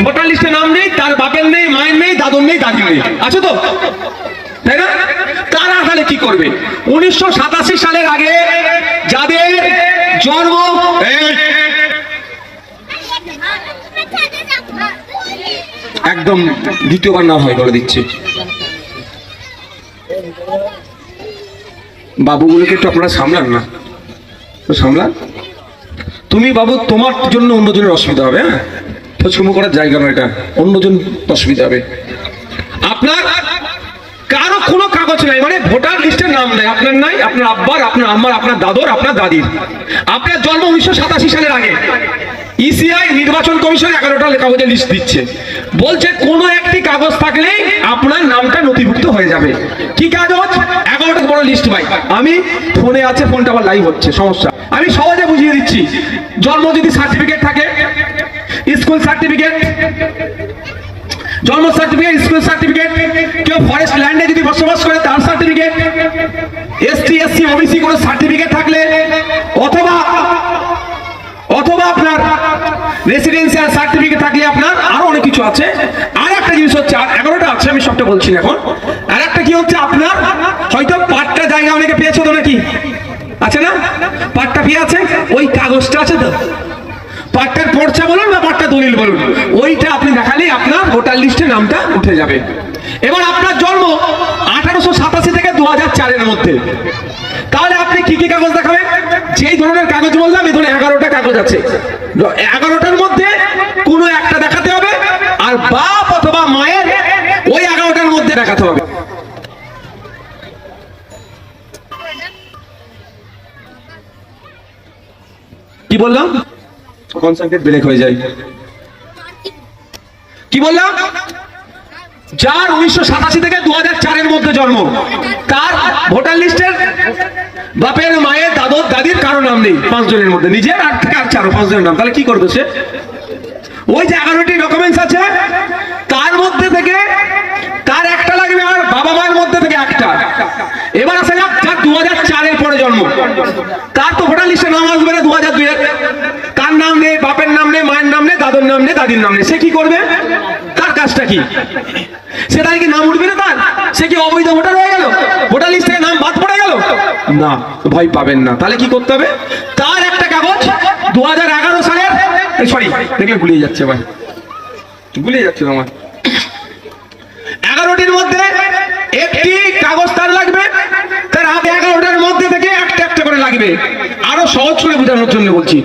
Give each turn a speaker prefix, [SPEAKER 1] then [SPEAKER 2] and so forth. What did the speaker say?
[SPEAKER 1] Voter লিস্টে নাম নেই, তার বাপের নেই, মায়ের নেই, দাদুর নেই, দাদির নেই, আছে তো, তাই না? তারা তাহলে কি করবে? 1987 সালের আগে যাদের জন্ম, একদম দ্বিতীয়বার না হয় বলে দিচ্ছে, বাবুগুলোকে একটু আপনারা সামলান না, সামলান। তুমি বাবু, তোমার জন্য অন্যজনের অসুবিধা হবে, হ্যাঁ, তো শুরু করার জায়গা নয়, এটা অন্যজন অসুবিধা হবে। আপনার কারো কোনো কাগজ নাই, মানে ভোটার লিস্টের নাম নাই, আপনার নাই, আপনার আব্বার, আপনার আম্মার, আপনার দাদর, আপনার দাদির। আপনার জন্ম 1987 সালের আগে। ইসিআই নির্বাচন কমিশন 11টা কাগজের লিস্ট দিচ্ছে, বলছে কোনো একটি কাগজ থাকলেই আপনার নামটা নথিভুক্ত হয়ে যাবে। কি কাগজ? 11টা বড় লিস্ট ভাই, আমি ফোনে আছে, ফোনটা আবার লাইভ হচ্ছে, সমস্যা, আমি সহজে বুঝিয়ে দিচ্ছি। জন্ম যদি সার্টিফিকেট থাকে, স্কুল সার্টিফিকেট, জন্ম সার্টিফিকেট, স্কুল সার্টিফিকেট, কেউ ফরেস্ট ল্যান্ডে যদি বসবাস করে তার সার্টিফিকেট, এসটি এসসি ওবিসি কোনো সার্টিফিকেট থাকলে, অথবা আপনার রেসিডেন্সিয়াল সার্টিফিকেট থাকলে, আপনার আরো অনেক কিছু আছে। আর একটা জিনিস হচ্ছে, 11টা আছে, আমি সবটা বলছি না এখন। আর একটা কি হচ্ছে, আপনার হয়তো পাট্টা জায়গা অনেকে পেয়েছো তো, নাকি আছে না? পাট্টা পেয়ে আছে, ওই কাগজটা আছে তো, পাট্টার পর্চা বলুন বা পাট্টা দলিল বলুন, ওইটা আপনি দেখালেই আপনার ভোটার লিস্টে নামটা উঠে যাবে। এবার আপনার জন্ম 1887 থেকে 2004-এর মধ্যে, তাহলে আপনি কি কি কাগজ দেখাবেন? যেই ধরনের কাগজ বললাম, এই ধরনের 11টা কাগজ আছে, 11টার মধ্যে কোনো একটা দেখাতে হবে, আর বাপ অথবা মায়ের ওই 11টার মধ্যে দেখাতে হবে। কি বললাম? কনসেন্ট্রেট ব্রেক হয়ে যায়। কি বললাম? যার 1987 থেকে 2004-এর মধ্যে জন্ম, তার ভোটার লিস্টের বাপের, মায়ের, দাদর, দাদির কারো নাম নেই, 5 জনের মধ্যে, নিজের আর থেকে আর 4-5 জনের নাম। তাহলে কি করবে সে? ওই যে 11টি ডকুমেন্টস আছে, তার মধ্যে থেকে তার একটা লাগবে, আর বাবা মায়ের মধ্যে থেকে একটা। এবার আসা যাক, যার 2004-এর পরে জন্ম, তার তো ভোটার লিস্টে নাম আসবে না 2002-এর। তার নাম নেই, বাপের নাম নেই, মায়ের নাম নেই, দাদুর নাম নেই, দাদির নাম নেই, সে কি করবে? তার কাজটা কি? সেটা কি নাম উঠবে না তার? সে কি অবৈধ ভোটার হয়ে গেল? ভোটার লিস্ট থেকে নাম বাদ পড়ে গেল? না, ভয় পাবেন না। তাহলে কি করতে হবে? তার একটা কাগজ 2011 সালের, সরি দেখলে গুলিয়ে যাচ্ছে ভাই, গুলিয়ে যাচ্ছে আমার, 11টির মধ্যে একটি কাগজ তার লাগবে, তার 11টার মধ্যে থেকে একটা একটা করে লাগবে। আরো সহজ করে বোঝানোর জন্য বলছি,